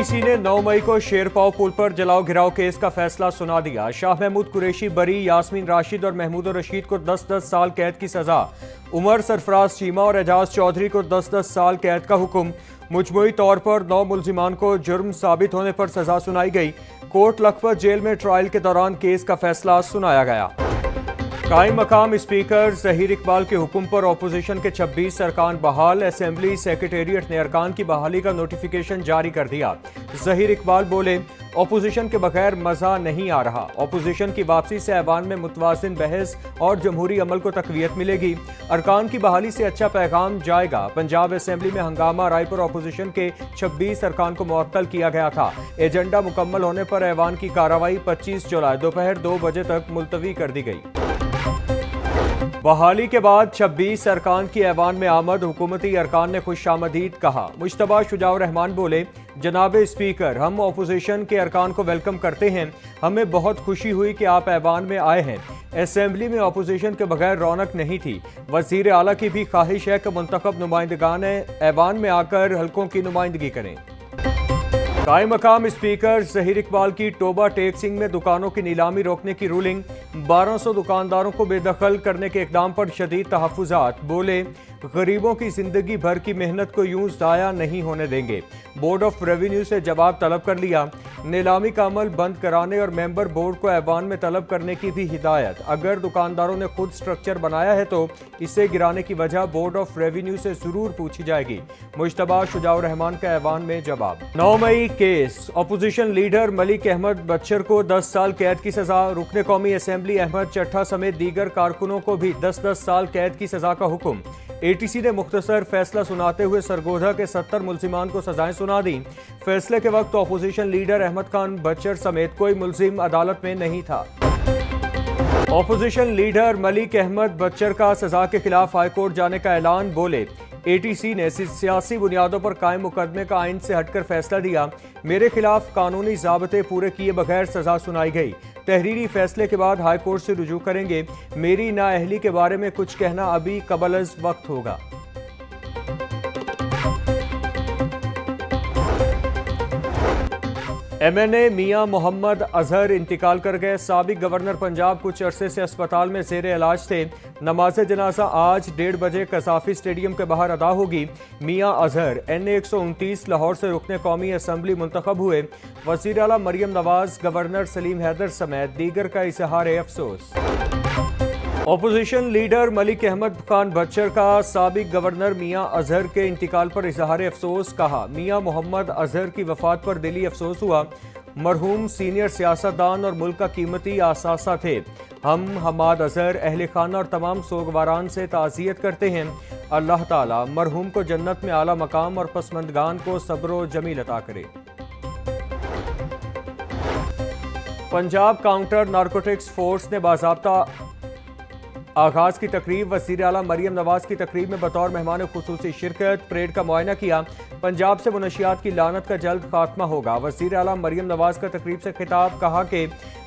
ATC ने 9 मई को शेरपाव पुल पर जलाओ घिराव केस का फैसला सुना दिया। शाह महमूद कुरैशी बरी, यास्मीन राशिद और महमूद रशीद को 10-10 साल कैद की सजा। उमर सरफराज चीमा और एजाज चौधरी को 10-10 साल कैद का हुक्म। मुजमुई तौर पर 9 मुलजिमान को जुर्म साबित होने पर सजा सुनाई गई। कोर्ट लखपत जेल में ट्रायल के दौरान केस का फैसला सुनाया गया। कायम मकाम स्पीकर ज़हीर इकबाल के हुक्म पर अपोजिशन के 26 अरकान बहाल। असेंबली सेक्रेटेरिएट ने अरकान की बहाली का नोटिफिकेशन जारी कर दिया। ज़हीर इकबाल बोले, अपोजिशन के बगैर मजा नहीं आ रहा। अपोजिशन की वापसी से ऐवान में मुतवाज़िन बहस और जमहूरी अमल को तक़वियत मिलेगी। अरकान की बहाली से अच्छा पैगाम जाएगा। पंजाब असेंबली में हंगामा राय पर अपोजिशन के 26 अरकान को मुअत्तल किया गया था। एजेंडा मुकम्मल होने पर ऐवान की कार्रवाई 25 जुलाई दोपहर 2 बजे तक मुलतवी कर दी गई। बहाली के बाद 26 अरकान की ऐवान में आमद। हुकूमती अरकान ने खुशामदीद कहा। मुश्तबा शुजाउर रहमान बोले, जनाब स्पीकर, हम अपोजिशन के अरकान को वेलकम करते हैं। हमें बहुत खुशी हुई कि आप ऐवान में आए हैं। असेंबली में अपोजिशन के बगैर रौनक नहीं थी। वजीर आला की भी ख्वाहिश है कि मुंतखब नुमाइंदगान ऐवान में आकर हल्कों की नुमाइंदगी करें। कायम मकाम स्पीकर ज़हीर इकबाल की टोबा टैक्सिंग में दुकानों की नीलामी रोकने की रूलिंग। 1200 दुकानदारों को बेदखल करने के इक़दाम पर शदीद तहफ़्फ़ुज़ात। बोले, गरीबों की जिंदगी भर की मेहनत को यूं ज़ाया नहीं होने देंगे। बोर्ड ऑफ रेवेन्यू से जवाब तलब कर लिया। नीलामी का अमल बंद कराने और मेंबर बोर्ड को ऐवान में तलब करने की भी हिदायत। अगर दुकानदारों ने खुद स्ट्रक्चर बनाया है तो इसे गिराने की वजह बोर्ड ऑफ रेवेन्यू से जरूर पूछी जाएगी। मुश्तबा शुजाउर रहमान का ऐवान में जवाब। 9 मई case. Opposition leader Malik Ahmad Bhachar को 10 साल कैद की सजा। रुकने कौमी असेंबली अहमद चट्ठा समेत दीगर कारकुनों को भी 10-10 साल कैद की सजा का हुक्म। एटीसी ने मुख्तसर फैसला सुनाते हुए सरगोधा के 70 मुल्जिमान को सजाएं सुना दी। फैसले के वक्त अपोजिशन लीडर अहमद खान बच्चर समेत कोई मुल्जिम अदालत में नहीं था। अपोजिशन लीडर मलिक अहमद बच्चर का सजा के खिलाफ हाईकोर्ट जाने का ऐलान। बोले, एटीसी ने सियासी बुनियादों पर कायम मुकदमे का आइन से हटकर फैसला दिया। मेरे खिलाफ कानूनी ज़ाब्ते पूरे किए बगैर सजा सुनाई गई। तहरीरी फैसले के बाद हाई कोर्ट से रुजू करेंगे। मेरी नाअहली के बारे में कुछ कहना अभी कबल अज़ वक्त होगा। MNA मियां मोहम्मद अजहर इंतकाल कर गए। साबिक गवर्नर पंजाब कुछ अरसे से अस्पताल में ज़ेर इलाज थे। नमाज जनाजा आज 1:30 बजे कसाफी स्टेडियम के बाहर अदा होगी। मियां अजहर NA 129 लाहौर से रुकने कौमी असम्बली मुंतखब हुए। वज़ीर आला मरियम नवाज, गवर्नर सलीम हैदर समेत दीगर का इजहार अफसोस। अपोजिशन लीडर मलिक अहमद खान बच्चर का साबिक गवर्नर मियां अजहर के इंतकाल पर इजहार अफसोस। कहा, मियां मोहम्मद अजहर की वफात पर दिली अफसोस हुआ। मरहूम सीनियर सियासतदान और मुल्क का कीमती आसासा थे। हम हमाद अजहर, अहले खाना और तमाम सोगवारान से ताज़ियत करते हैं। अल्लाह ताला मरहूम को जन्नत में आला मकाम और पसमंदगान को सब्र व जमील अता करे। पंजाब काउंटर नारकोटिक्स फोर्स ने बाज़ाब्ता आगाज की तकरीब। वज़ीर आला मरियम नवाज की तकरीब में बतौर मेहमान खुसूसी शिरकत। परेड का मुआयना किया। पंजाब से मुनशियात की लानत का जल्द खात्मा होगा। वज़ीर आला मरियम नवाज का तकरीब से खिताब। कहा कि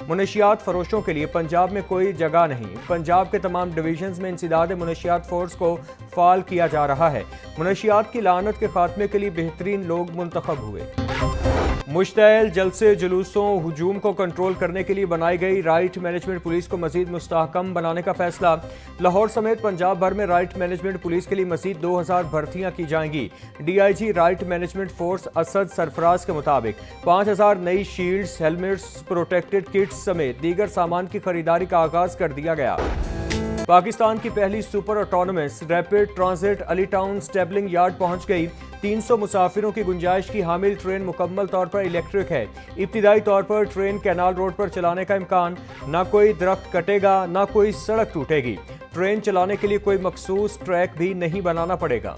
मुनशियात फरोशों के लिए पंजाब में कोई जगह नहीं। पंजाब के तमाम डिवीजन्स में इंसदाद मुनशियात फोर्स को फाल किया जा रहा है। मुनशियात की लानत के खात्मे के लिए बेहतरीन लोग मुंतखब हुए। मुश्तइल जलसे जुलूसों हुजूम को कंट्रोल करने के लिए बनाई गई राइट मैनेजमेंट पुलिस को मजीद मुस्तहकम बनाने का फैसला। लाहौर समेत पंजाब भर में राइट मैनेजमेंट पुलिस के लिए मजीद 2000 भर्तियां की जाएंगी। DIG right management force Asad Sarfaraz के मुताबिक 5000 नई शील्ड्स, हेलमेट्स, प्रोटेक्टेड किट्स समेत दीगर सामान की खरीदारी का आगाज कर दिया गया। पाकिस्तान की पहली super autonomous rapid transit Ali town स्टेबलिंग yard पहुंच गई। 300 मुसाफिरों की गुंजाइश की हामिल ट्रेन मुकम्मल तौर पर इलेक्ट्रिक है। इब्तिदाई तौर पर ट्रेन कैनाल रोड पर चलाने का इम्कान। ना कोई दरख्त कटेगा, ना कोई सड़क टूटेगी। ट्रेन चलाने के लिए कोई मखसूस ट्रैक भी नहीं बनाना पड़ेगा।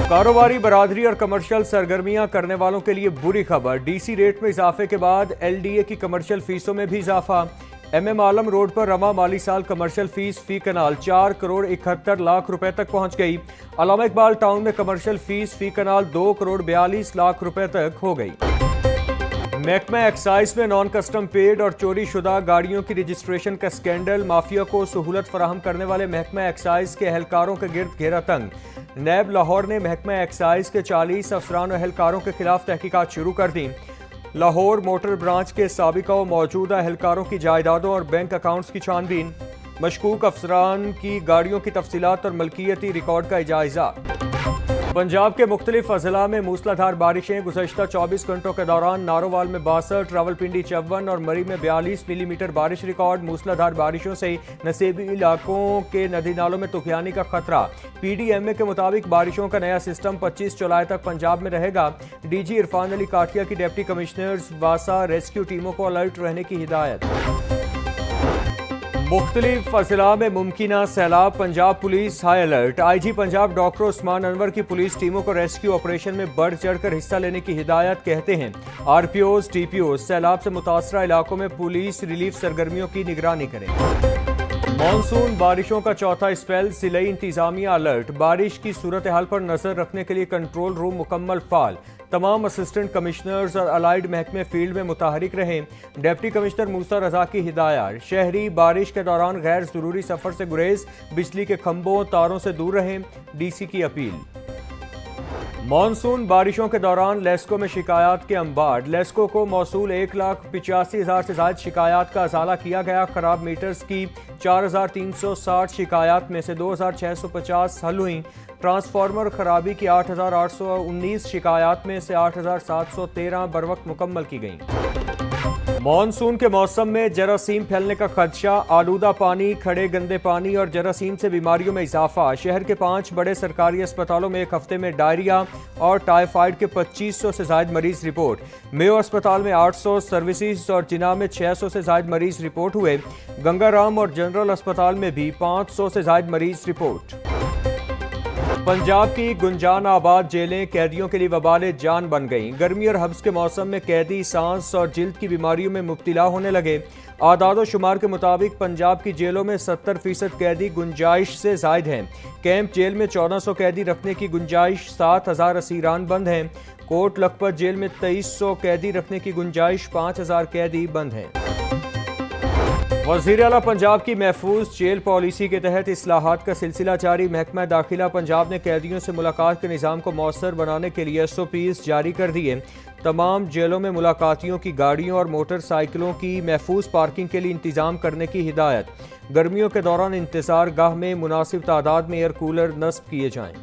कारोबारी बरादरी और कमर्शियल सरगर्मियां करने वालों के लिए बुरी खबर। DC रेट में इजाफे के बाद LDA की कमर्शियल फीसों में भी इजाफा। MM आलम रोड पर रवा माली साल कमर्शियल फीस फी कनाल 4 करोड़ 71 लाख रुपए तक पहुंच गई। अल्लामा इकबाल टाउन में कमर्शियल फीस फी कनाल 2 करोड़ 42 लाख रुपए तक हो गई। محکمہ ایکسائز میں نان کسٹم پیڈ اور چوری شدہ گاڑیوں کی رجسٹریشن کا سکینڈل، مافیا کو سہولت فراہم کرنے والے محکمہ ایکسائز کے اہلکاروں کے گرد گھیرا تنگ۔ نیب لاہور نے محکمہ ایکسائز کے 40 افسران و اہلکاروں کے خلاف تحقیقات شروع کر دیں۔ لاہور موٹر برانچ کے سابقہ و موجودہ اہلکاروں کی جائیدادوں اور بینک اکاؤنٹس کی چھان بین، مشکوک افسران کی گاڑیوں کی تفصیلات اور ملکیتی ریکارڈ کا جائزہ۔ پنجاب کے مختلف اضلاع میں موسلا دھار بارشیں، گزشتہ 24 گھنٹوں کے دوران نارووال میں 62، راولپنڈی 54 اور مری میں 42 ملی میٹر بارش ریکارڈ۔ موسلا دھار بارشوں سے نصیبی علاقوں کے ندی نالوں میں طوفانی کا خطرہ۔ پی ڈی ایم اے کے مطابق بارشوں کا نیا سسٹم 25 جولائی تک پنجاب میں رہے گا۔ ڈی جی عرفان علی کاٹیا کی ڈپٹی کمشنرز واسا ریسکیو ٹیموں کو الرٹ رہنے کی ہدایت۔ مختلف اضلاع میں ممکنہ سیلاب، پنجاب پولیس ہائی الرٹ۔ آئی جی پنجاب ڈاکٹر عثمان انور کی پولیس ٹیموں کو ریسکیو آپریشن میں بڑھ چڑھ کر حصہ لینے کی ہدایت، کہتے ہیں R P Os T P Os سیلاب سے متاثرہ علاقوں میں پولیس ریلیف سرگرمیوں کی نگرانی کریں۔ مانسون بارشوں کا چوتھا اسپیل، ضلعی انتظامیہ الرٹ۔ بارش کی صورتحال پر نظر رکھنے کے لیے کنٹرول روم مکمل فعال، تمام اسسٹنٹ کمشنرز اور الائیڈ محکمے فیلڈ میں متحرک رہیں۔ ڈپٹی کمشنر موسیٰ رضا کی ہدایت، شہری بارش کے دوران غیر ضروری سفر سے گریز، بجلی کے کھمبوں تاروں سے دور رہیں، ڈی سی کی اپیل۔ مانسون بارشوں کے دوران لیسکو میں شکایات کے انبار، لیسکو کو موصول 1,85,000 سے زائد شکایات کا ازالہ کیا گیا۔ خراب میٹرز کی 4,360 شکایات میں سے 2,650 حل ہوئیں۔ ٹرانسفارمر خرابی کی 8,819 شکایات میں سے 8,713 بروقت مکمل کی گئیں۔ مانسون کے موسم میں جراثیم پھیلنے کا خدشہ، آلودہ پانی، کھڑے گندے پانی اور جراثیم سے بیماریوں میں اضافہ۔ شہر کے 5 بڑے سرکاری اسپتالوں میں ایک ہفتے میں ڈائریا اور ٹائیفائیڈ کے 2500 سے زائد مریض رپورٹ۔ میو اسپتال میں 800 سروسز اور جناح میں 600 سے زائد مریض رپورٹ ہوئے۔ گنگا رام اور جنرل اسپتال میں بھی 500 سے زائد مریض رپورٹ۔ پنجاب کی گنجان آباد جیلیں قیدیوں کے لیے وبال جان بن گئیں۔ گرمی اور حبس کے موسم میں قیدی سانس اور جلد کی بیماریوں میں مبتلا ہونے لگے۔ اعداد و شمار کے مطابق پنجاب کی جیلوں میں 70% قیدی گنجائش سے زائد ہیں۔ کیمپ جیل میں 1400 قیدی رکھنے کی گنجائش، 7000 اسیران بند ہیں۔ کوٹ لکھپت جیل میں 2300 قیدی رکھنے کی گنجائش، 5000 قیدی بند ہیں۔ وزیر اعلیٰ پنجاب کی محفوظ جیل پالیسی کے تحت اصلاحات کا سلسلہ جاری۔ محکمہ داخلہ پنجاب نے قیدیوں سے ملاقات کے نظام کو مؤثر بنانے کے لیے SOPs جاری کر دیے۔ تمام جیلوں میں ملاقاتیوں کی گاڑیوں اور موٹر سائیکلوں کی محفوظ پارکنگ کے لیے انتظام کرنے کی ہدایت۔ گرمیوں کے دوران انتظار گاہ میں مناسب تعداد میں ایئر کولر نصب کیے جائیں۔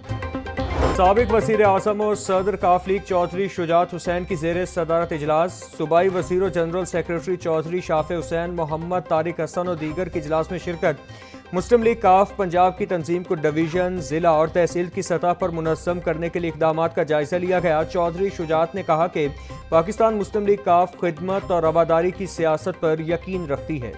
سابق وزیر اعظم اور صدر کاف لیگ چودھری شجاعت حسین کی زیر صدارت اجلاس، صوبائی وزیر و جنرل سیکریٹری چودھری شافع حسین، محمد طارق حسن اور دیگر کی اجلاس میں شرکت۔ مسلم لیگ کاف پنجاب کی تنظیم کو ڈویژن، ضلع اور تحصیل کی سطح پر منظم کرنے کے لیے اقدامات کا جائزہ لیا گیا۔ چودھری شجاعت نے کہا کہ پاکستان مسلم لیگ کاف خدمت اور رواداری کی سیاست پر یقین رکھتی ہے۔